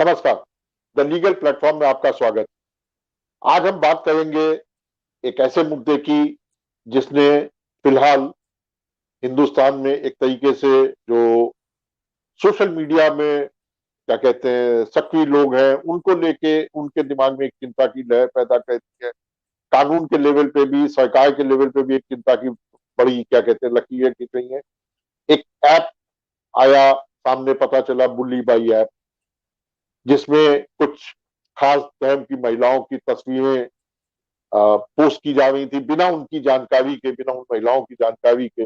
नमस्कार, the legal platform में आपका स्वागत। आज हम बात करेंगे एक ऐसे मुद्दे की जिसने फिलहाल हिंदुस्तान में एक तरीके से जो सोशल मीडिया में क्या कहते हैं सक्रिय लोग हैं उनको लेके उनके दिमाग में एक चिंता की लहर पैदा करती है। कानून के लेवल पे भी, सरकार के लेवल पे भी एक चिंता की बड़ी क्या कहते हैं लकीरें खींच रही हैं। एक ऐप आया सामने, पता चला बुल्ली बाई ऐप, जिसमें कुछ खास धर्म की महिलाओं की तस्वीरें पोस्ट की जा रही थी बिना उनकी जानकारी के, बिना उन महिलाओं की जानकारी के।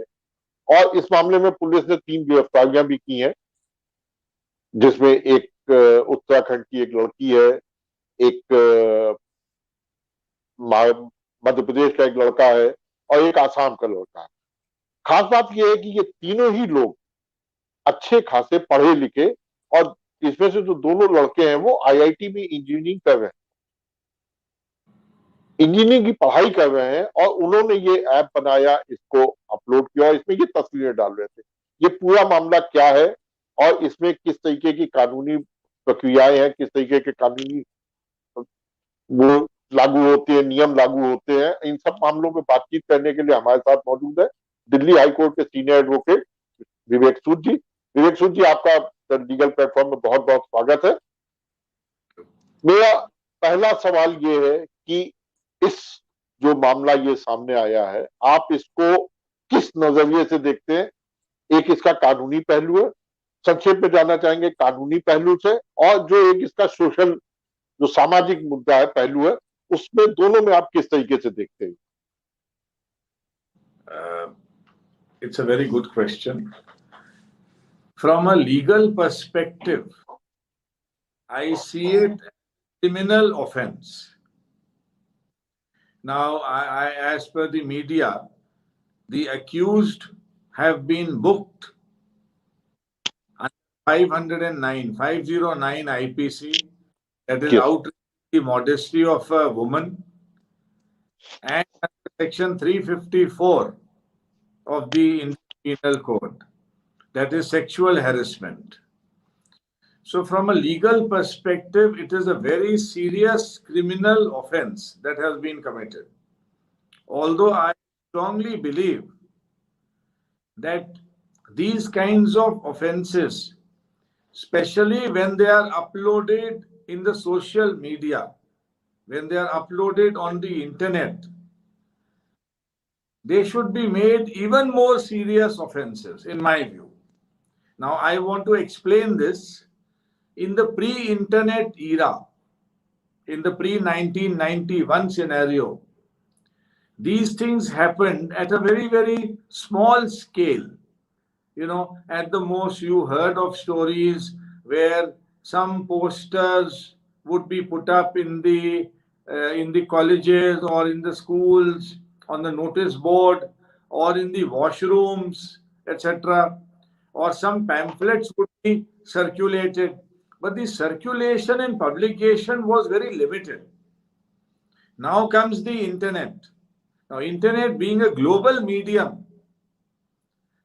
और इस मामले में पुलिस ने 3 गिरफ्तारियां भी की हैं, जिसमें एक उत्तराखंड की एक लड़की है, एक मध्य प्रदेश का एक लड़का है और एक आसाम का लड़का है। खास बात यह है कि ये तीनों ही लोग अच्छे खासे पढ़े लिखे, और इसमें से जो दोनों लड़के हैं वो आईआईटी में इंजीनियरिंग कर रहे हैं, इंजीनियरिंग की पढ़ाई कर रहे हैं, और उन्होंने ये ऐप बनाया, इसको अपलोड किया और इसमें ये तस्वीरें डाल रहे थे। ये पूरा मामला क्या है और इसमें किस तरीके की कानूनी प्रक्रियाएं हैं, किस तरीके के कानूनी वो लागू होते हैं, नियम लागू होते हैं, इन सब मामलों में बातचीत करने के लिए हमारे साथ मौजूद है दिल्ली हाईकोर्ट के सीनियर एडवोकेट विवेक सूद जी। विवेक सूद जी, आपका लीगल प्लेटफॉर्म में बहुत बहुत स्वागत है। मेरा पहला सवाल ये है कि इस जो मामला ये सामने आया है, आप इसको किस नजरिए से देखते हैं? एक इसका कानूनी पहलू है, संक्षेप में जानना चाहेंगे कानूनी पहलू से, और जो एक इसका सोशल जो सामाजिक मुद्दा है पहलू है, उसमें दोनों में आप किस तरीके से देखते हैं? It's a very good question. From a legal perspective, I see it as a criminal offense. Now, as per the media, the accused have been booked under 509 IPC, that is outrage the modesty of a woman, and section 354 of the Indian Penal Code, that is sexual harassment. So from a legal perspective, it is a very serious criminal offense that has been committed. Although I strongly believe that these kinds of offenses, especially when they are uploaded in the social media, when they are uploaded on the internet, they should be made even more serious offenses, in my view. Now, I want to explain this. In the pre-internet era, in the pre-1991 scenario, these things happened at a very, very small scale. You know, at the most, you heard of stories where some posters would be put up in the colleges or in the schools, on the notice board, or in the washrooms, etc. Or some pamphlets would be circulated. But the circulation and publication was very limited. Now comes the internet. Now, internet being a global medium,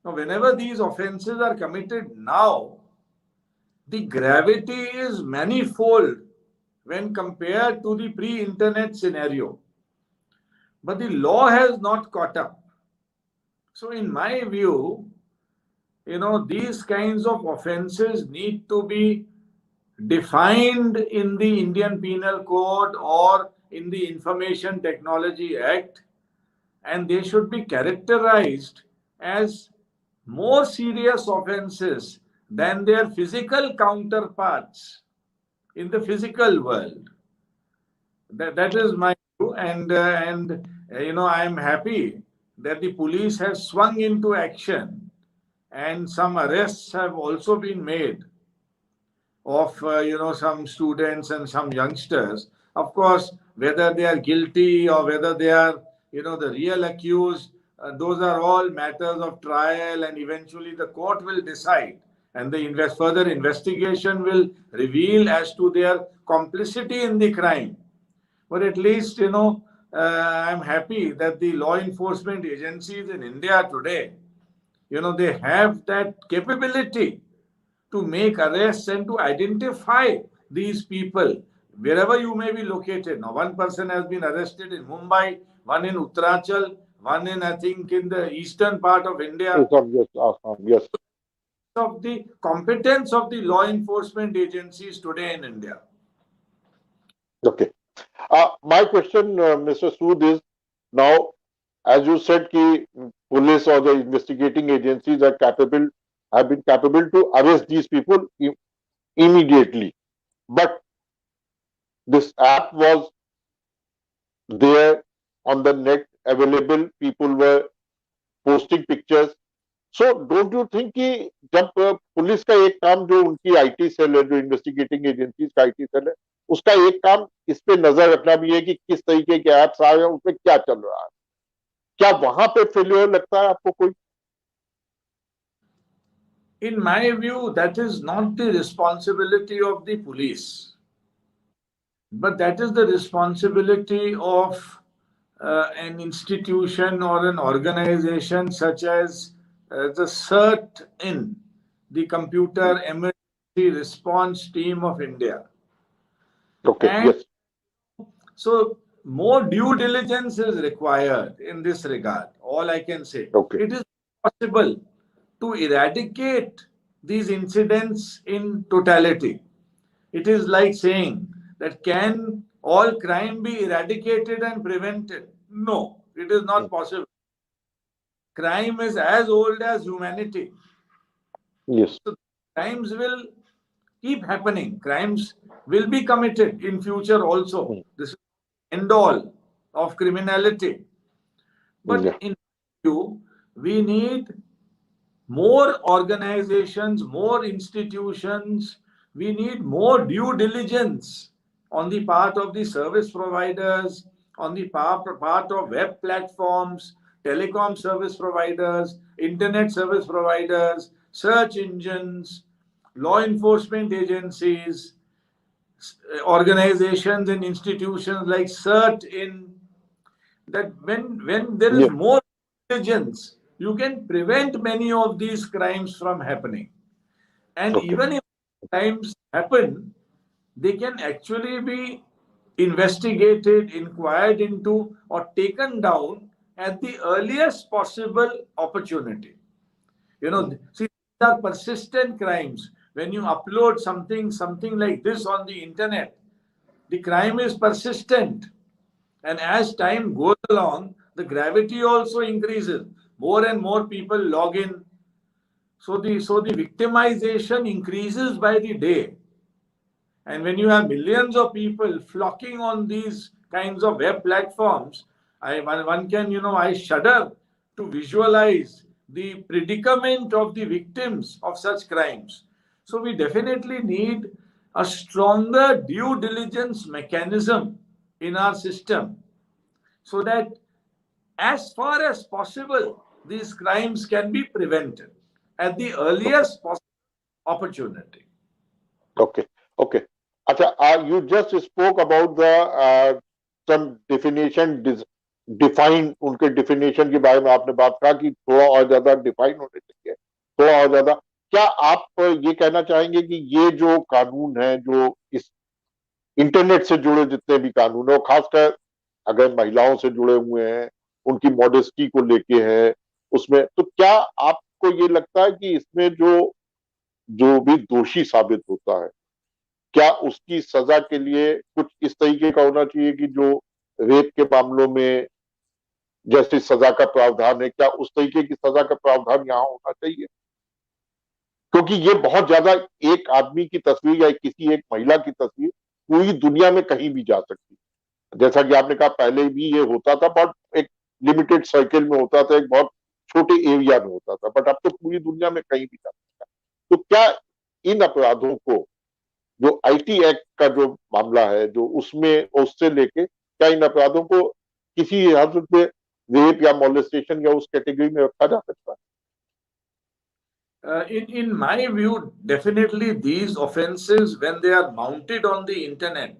now whenever these offenses are committed now, the gravity is manifold when compared to the pre-internet scenario. But the law has not caught up. So in my view, you know, these kinds of offenses need to be defined in the Indian Penal Code or in the Information Technology Act, and they should be characterized as more serious offenses than their physical counterparts in the physical world. That is my view, and you know, I am happy that the police has swung into action, and some arrests have also been made of you know, some students and some youngsters. Of course, whether they are guilty or whether they are, you know, the real accused, those are all matters of trial, and eventually the court will decide, and the further investigation will reveal as to their complicity in the crime. But at least, you know, I'm happy that the law enforcement agencies in India today, you know, they have that capability to make arrests and to identify these people, wherever you may be located. Now, one person has been arrested in Mumbai, one in Uttarakhand, one in, I think, in the eastern part of India. Yes, yes. Of the competence of the law enforcement agencies today in India. Okay. My question, Mr. Sood, is now, as you said, कि police or the investigating agencies have been capable to arrest these people immediately. But this app was there on the net, available. People were posting pictures. So don't you think कि जब police का एक काम, जो उनकी IT cell है, जो investigating agencies का आईटी सेल है, उसका एक काम इस पे नजर रखना भी है कि किस तरीके के एप्स आए हैं, उसमें क्या चल रहा है, क्या वहां पे फेलियर लगता है आपको कोई? In my view, that is not the responsibility of the police, but that is the responsibility of an institution or an organization such as the CERT-in, the Computer Emergency Response Team of India. Okay, And yes. so more due diligence is required in this regard. All I can say. Okay. It is possible to eradicate these incidents in totality. It is like saying that can all crime be eradicated and prevented? No, it is not possible. Crime is as old as humanity. Yes. So crimes will keep happening. Crimes will be committed in future also. This is the end all of criminality. But in view, we need more organizations, more institutions. We need more due diligence on the part of the service providers, on the part of web platforms, telecom service providers, internet service providers, search engines, law enforcement agencies, organizations and institutions like CERT-in, that when there is more diligence, you can prevent many of these crimes from happening. And even if crimes happen, they can actually be investigated, inquired into, or taken down at the earliest possible opportunity. You know, see, these are persistent crimes. When you upload something like this on the internet, the crime is persistent. And as time goes along, the gravity also increases. More and more people log in. So the victimization increases by the day. And when you have millions of people flocking on these kinds of web platforms, one can, I shudder to visualize the predicament of the victims of such crimes. So we definitely need a stronger due diligence mechanism in our system so that as far as possible, these crimes can be prevented at the earliest possible opportunity. Okay. Acha, you just spoke about the some definition, define, उनके definition के बारे में आपने बात कहा कि थोड़ा और ज्यादा define होने चाहिए, थोड़ा और ज्यादा. क्या आप ये कहना चाहेंगे कि ये जो कानून है, जो इस इंटरनेट से जुड़े जितने भी कानून है, खासकर अगर महिलाओं से जुड़े हुए हैं, उनकी मॉडेस्टी को लेके है उसमें, तो क्या आपको ये लगता है कि इसमें जो भी दोषी साबित होता है, क्या उसकी सजा के लिए कुछ इस तरीके का होना चाहिए कि जो रेप के मामलों में जैसे सजा का प्रावधान है, क्या उस तरीके की सजा का प्रावधान यहाँ होना चाहिए? क्योंकि ये बहुत ज्यादा एक आदमी की तस्वीर या किसी एक महिला की तस्वीर पूरी दुनिया में कहीं भी जा सकती है. जैसा कि आपने कहा, पहले भी ये होता था, बट एक लिमिटेड सर्कल में होता था, एक बहुत छोटे एरिया में होता था, बट अब तो पूरी दुनिया में कहीं भी जा सकता है. तो क्या इन अपराधों को, जो आईटी एक्ट का जो मामला है, जो उसमें उससे लेके, क्या इन अपराधों को किसी हद पे रेप या मोलेस्टेशन या उस कैटेगरी में रखा जा सकता है? In my view, definitely these offenses, when they are mounted on the internet,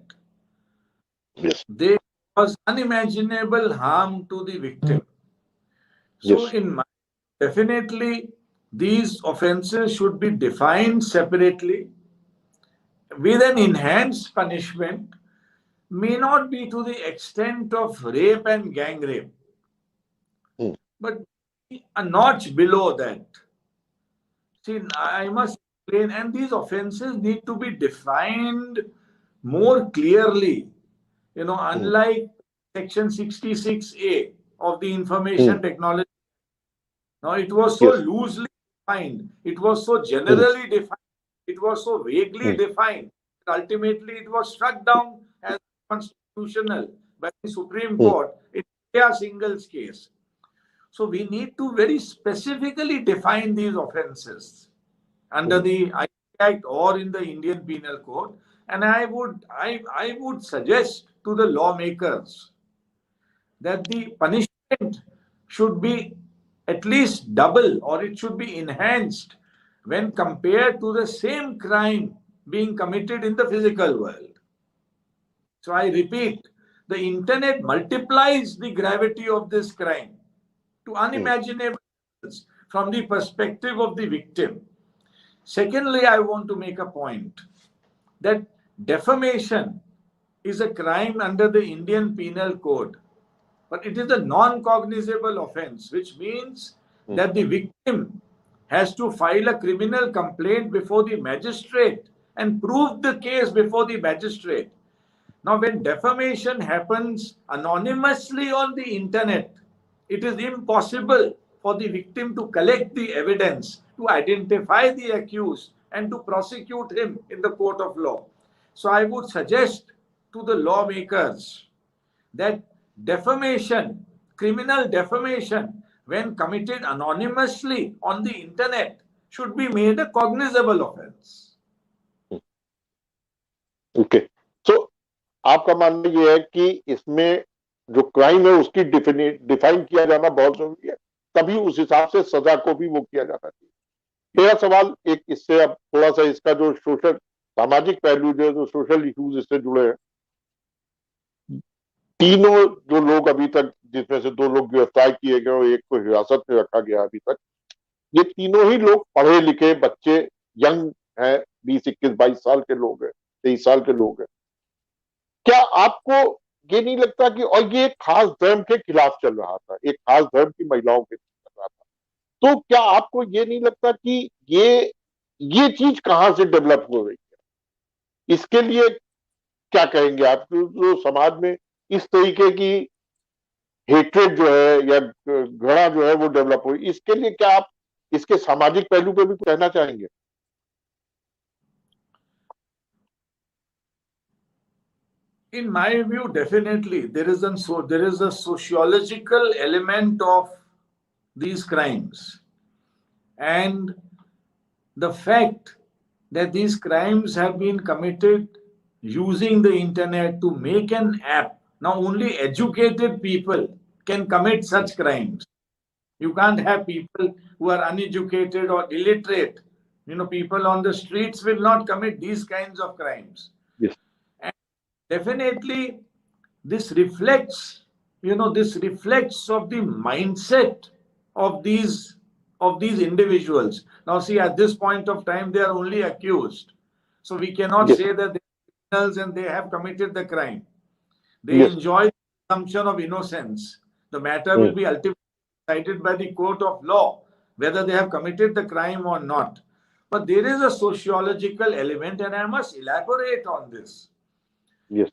they cause unimaginable harm to the victim. So definitely these offenses should be defined separately. with an enhanced punishment, may not be to the extent of rape and gang rape, but a notch below that. See, I must explain, and these offenses need to be defined more clearly. Unlike Section 66A of the Information Technology, now it was so Yes. loosely defined, it was so generally defined, it was so vaguely defined. Ultimately, it was struck down as constitutional by the Supreme Court in a singles case. So we need to very specifically define these offences under the IT Act or in the Indian Penal Code. And I would suggest to the lawmakers that the punishment should be at least double or it should be enhanced when compared to the same crime being committed in the physical world. So I repeat, the internet multiplies the gravity of this crime to unimaginable levels from the perspective of the victim. Secondly, I want to make a point that defamation is a crime under the Indian Penal Code, but it is a non-cognizable offense, which means that the victim has to file a criminal complaint before the magistrate and prove the case before the magistrate. Now, when defamation happens anonymously on the internet, it is impossible for the victim to collect the evidence, to identify the accused, and to prosecute him in the court of law. So, I would suggest to the lawmakers that defamation, criminal defamation, when committed anonymously on the internet, should be made a cognizable offense. Okay, so आपका मानना यह है कि इसमें जो crime है उसकी define किया जाना बहुत जरूरी है, तभी उस हिसाब से सजा को भी वो किया जाना चाहिए। मेरा सवाल एक इससे अब थोड़ा सा इसका जो सामाजिक पहलू जो सोशल इश्यूज इससे जुड़े हैं, तीनों जो लोग अभी तक, जिसमें से 2 लोग गिरफ्तार किए गए और एक को हिरासत में रखा गया अभी तक, ये तीनों ही लोग पढ़े लिखे बच्चे, यंग हैं, 20, 21, 22 साल के लोग हैं, 23 साल के लोग हैं। क्या आपको ये नहीं लगता कि, और ये एक खास धर्म के खिलाफ चल रहा था, एक खास धर्म की महिलाओं के खिलाफ चल रहा था, तो क्या आपको ये नहीं लगता कि ये चीज कहां से डेवलप हो रही है? इसके लिए क्या कहेंगे आप, जो समाज में इस तरीके की हेट्रेड जो है या घृणा जो है वो डेवलप हुई, इसके लिए क्या आप इसके सामाजिक पहलू पे भी कहना चाहेंगे? In my view, definitely there is a sociological element of these crimes, and the fact that these crimes have been committed using the internet to make an app. Now, only educated people can commit such crimes. You can't have people who are uneducated or illiterate. People on the streets will not commit these kinds of crimes. Yes. And definitely, this reflects of the mindset of these individuals. Now, see, at this point of time, they are only accused. So we cannot say that they are criminals and they have committed the crime. They enjoy the presumption of innocence. The matter will be ultimately decided by the court of law, whether they have committed the crime or not. But there is a sociological element, and I must elaborate on this. Yes.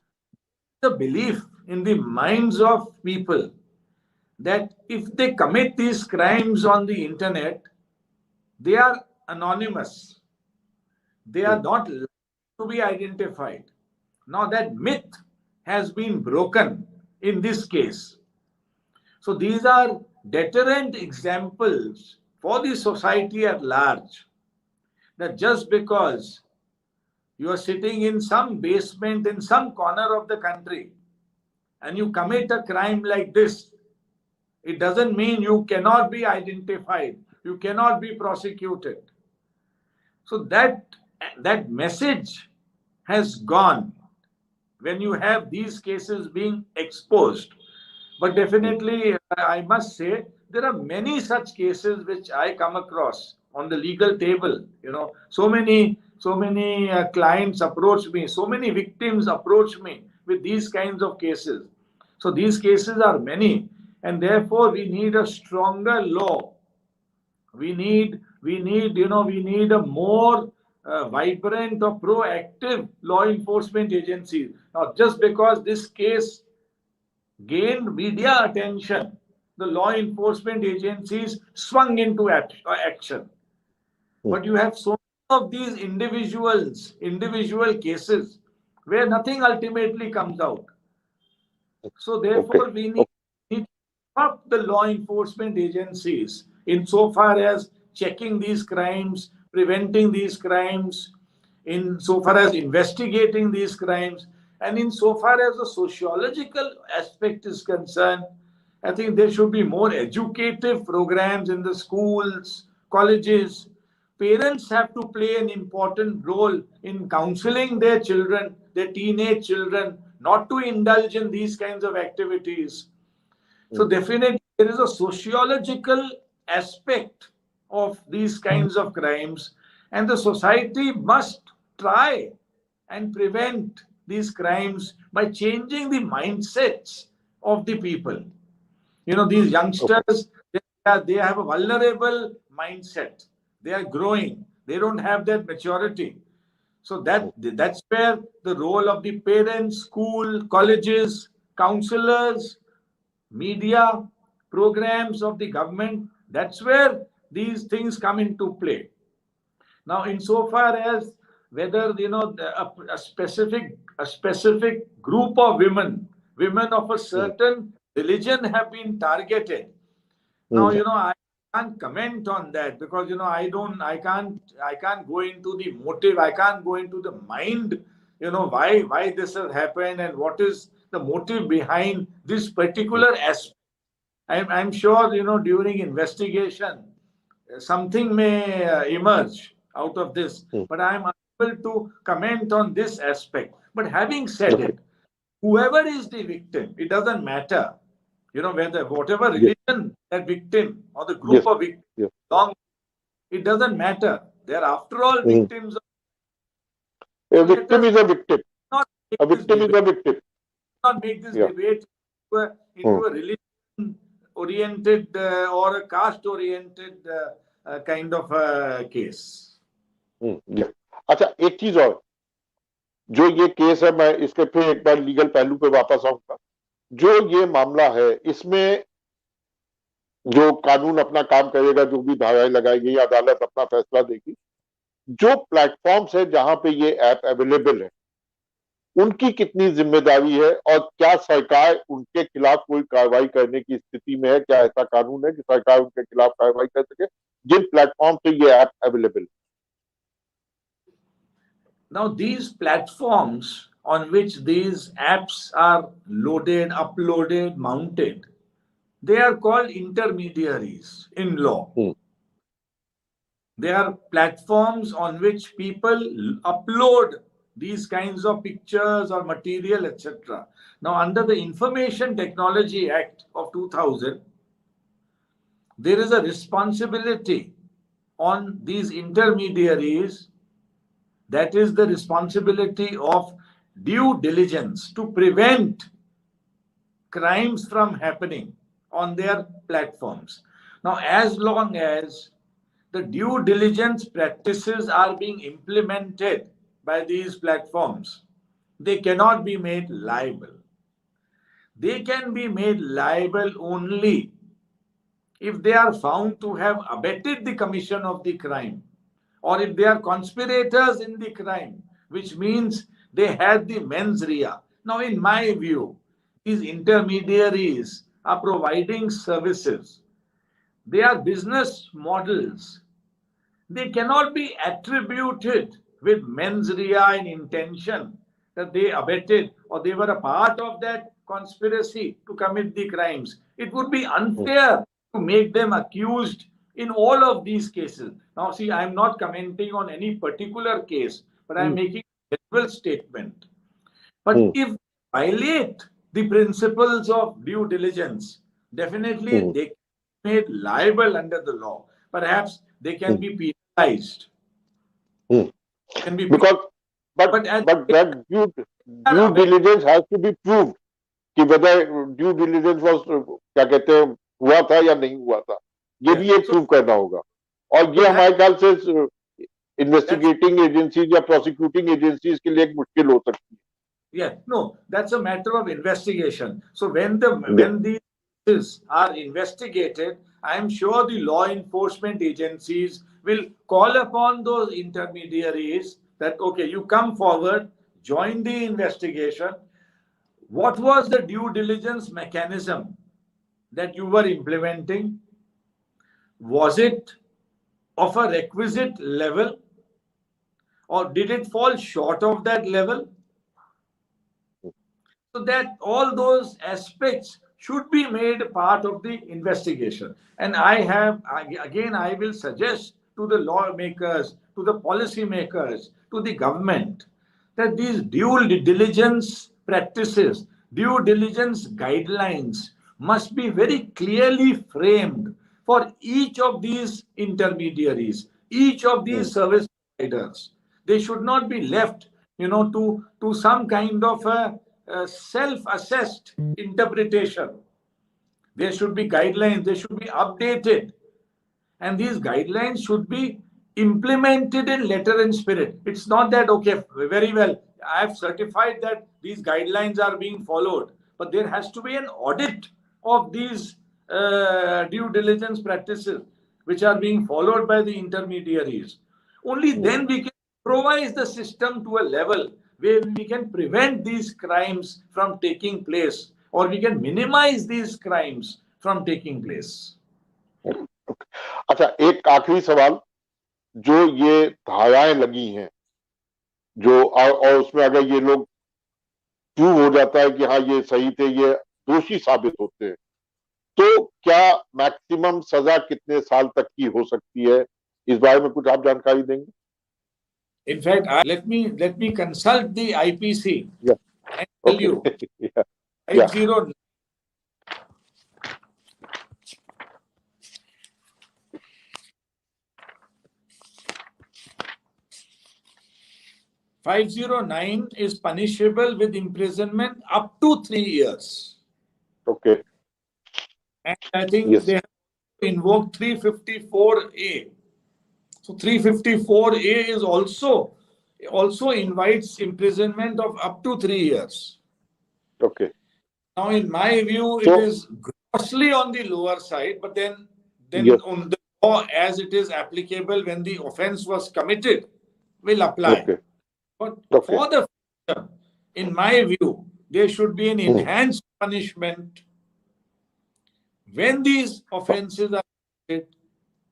The belief in the minds of people that if they commit these crimes on the internet, they are anonymous. They are not to be identified. Now that myth has been broken in this case. So these are deterrent examples for the society at large, that just because you are sitting in some basement in some corner of the country and you commit a crime like this, it doesn't mean you cannot be identified, you cannot be prosecuted. So that message has gone when you have these cases being exposed. But definitely, I must say, there are many such cases which I come across on the legal table. So many so many clients approach me, so many victims approach me with these kinds of cases. So these cases are many, and therefore we need a stronger law. We need a more vibrant or proactive law enforcement agency. Now, just because this case gained media attention, the law enforcement agencies swung into action. But you have so many of these individual cases where nothing ultimately comes out. So therefore, we need to up the law enforcement agencies insofar as checking these crimes, preventing these crimes, insofar as investigating these crimes, and insofar as the sociological aspect is concerned. I think there should be more educative programs in the schools, colleges. Parents have to play an important role in counseling their children, their teenage children, not to indulge in these kinds of activities. So definitely there is a sociological aspect of these kinds of crimes, and the society must try and prevent these crimes by changing the mindsets of the people. These youngsters, they have a vulnerable mindset. They are growing. They don't have that maturity. So that's where the role of the parents, school, colleges, counselors, media, programs of the government, that's where these things come into play. Now, insofar as whether a specific group of women of a certain religion have been targeted. Now, I can't comment on that because I can't go into the motive. I can't go into the mind. Why this has happened and what is the motive behind this particular aspect. I'm sure during investigation something may emerge out of this, but I'm unable to comment on this aspect. But having said it, whoever is the victim, it doesn't matter. Whatever religion that victim or the group of victims belong, it doesn't matter. They're after all victims. A victim is a victim. Not A victim is a victim. Not make this debate into a religion-oriented or a caste-oriented kind of a case. अच्छा, एक चीज और, जो ये case है, मैं इसके फिर एक बार लीगल पहलू पे वापस आऊंगा। जो ये मामला है, इसमें जो कानून अपना काम करेगा, जो भी धाराएं लगाएगी, अदालत अपना फैसला देगी। जो प्लेटफॉर्म्स है जहां पे ये ऐप अवेलेबल है, उनकी कितनी जिम्मेदारी है और क्या सरकार उनके खिलाफ कोई कार्रवाई करने की स्थिति में है? क्या ऐसा कानून है कि सरकार उनके खिलाफ कार्रवाई कर सके जिन प्लेटफॉर्म पे ये ऐप अवेलेबल है? Now, these platforms on which these apps are loaded, uploaded, mounted, they are called intermediaries in law. They are platforms on which people upload these kinds of pictures or material, etc. Now, under the Information Technology Act of 2000, there is a responsibility on these intermediaries. That is the responsibility of due diligence to prevent crimes from happening on their platforms. Now, as long as the due diligence practices are being implemented by these platforms, they cannot be made liable. They can be made liable only if they are found to have abetted the commission of the crime, or if they are conspirators in the crime, which means they had the mens rea. Now, in my view, these intermediaries are providing services. They are business models. They cannot be attributed with mens rea and intention that they abetted or they were a part of that conspiracy to commit the crimes. It would be unfair to make them accused in all of these cases. Now, see, I'm not commenting on any particular case, but I'm making a general statement. But if they violate the principles of due diligence, definitely they can be made liable under the law. Perhaps they can be penalized. can be because but that due diligence has to be proved कि whether due diligence was क्या कहते हैं हुआ था या नहीं हुआ था, ये भी एक प्रूव करना होगा। और ये हमारे ख्याल से इन्वेस्टिगेटिंग एजेंसीज या प्रोसिक्यूटिंग एजेंसीज के लिए एक मुश्किल हो सकती है। Yeah, no, that's a matter of investigation. So when these cases are investigated, I am sure the law enforcement agencies will call upon those intermediaries that, okay, you come forward, join the investigation. What was the due diligence mechanism that you were implementing? Was it of a requisite level, or did it fall short of that level? So that all those aspects should be made part of the investigation. And I will suggest to the lawmakers, to the policymakers, to the government, that these due diligence practices, due diligence guidelines must be very clearly framed for each of these intermediaries, each of these service providers. They should not be left, to some kind of a self-assessed interpretation. There should be guidelines, they should be updated, and these guidelines should be implemented in letter and spirit. It's not that, okay, very well, I have certified that these guidelines are being followed, but there has to be an audit of these due diligence practices which are being followed by the intermediaries. Only then we can improvise the system to a level where we can prevent these crimes from taking place, or we can minimize these crimes from taking place. अच्छा, एक आखिरी सवाल, जो ये धाराएं लगी हैं, जो और उसमें अगर ये लोग प्रूव हो जाता है कि हाँ ये सही थे, ये दोषी साबित होते हैं, तो क्या मैक्सिमम सजा कितने साल तक की हो सकती है? इस बारे में कुछ आप जानकारी देंगे? In fact, let me consult the IPC and tell you. 509 is punishable with imprisonment up to 3 years. Okay. And I think they have invoked 354A. So 354A is also invites imprisonment of up to 3 years. Okay. Now, in my view, it is grossly on the lower side, but then on the law as it is applicable when the offense was committed will apply. Okay. But for the future, in my view, there should be an enhanced punishment when these offenses are committed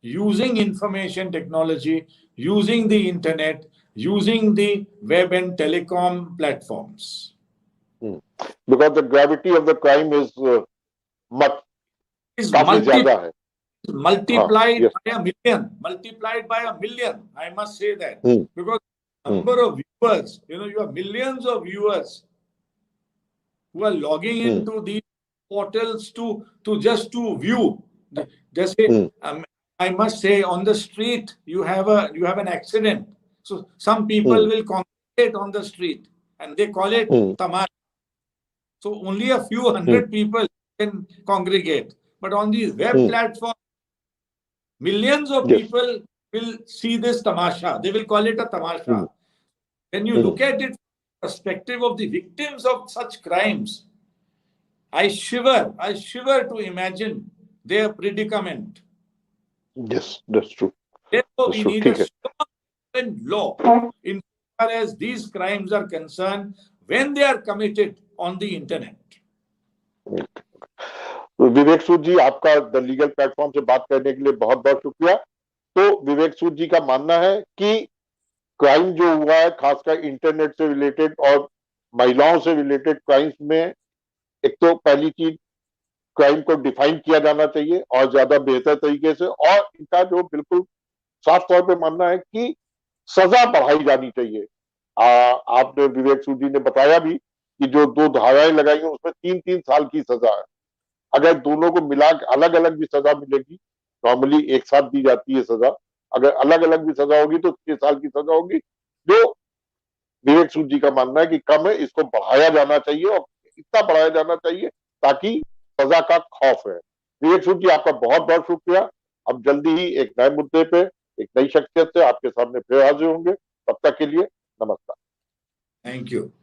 using information technology, using the internet, using the web and telecom platforms. Because the gravity of the crime is multiplied by a million. I must say that because number of viewers, you have millions of viewers who are logging into these portals to view. Just say, I must say, on the street you have an accident, so some people will congregate on the street and they call it tamasha. So only a few hundred people can congregate, but on these web platforms, millions of people will see this tamasha. They will call it a tamasha. When you look at it from the perspective of the victims of such crimes, I shiver to imagine their predicament. Yes, that's true. Therefore, we need a strong law in far as these crimes are concerned when they are committed on the internet. विवेक सूद जी, आपका the legal platform से बात करने के लिए बहुत बहुत शुक्रिया। तो विवेक सूद जी का मानना है कि क्राइम जो हुआ है, खासकर इंटरनेट से रिलेटेड और महिलाओं से रिलेटेड क्राइम्स में, एक तो पहली चीज क्राइम को डिफाइन किया जाना चाहिए और ज्यादा बेहतर तरीके से, और इनका जो बिल्कुल साफ तौर पे मानना है कि सजा बढ़ाई जानी चाहिए। आपने विवेक सूद जी ने बताया भी कि जो 2 धाराएं लगाई हैं उसमें 3-3 साल की सजा है। अगर दोनों को मिला अलग अलग भी सजा मिलेगी, नॉर्मली एक साथ दी जाती है सजा, अगर अलग अलग भी सजा होगी तो 6 साल की सजा होगी, जो विवेक सूद जी का मानना है कि कम है, इसको बढ़ाया जाना चाहिए और इतना बढ़ाया जाना चाहिए ताकि सजा का खौफ है। विवेक सूद जी, आपका बहुत बहुत शुक्रिया। हम जल्दी ही एक नए मुद्दे पे एक नई शख्सियत से आपके सामने फिर हाजिर होंगे। तब तक के लिए नमस्कार। Thank you.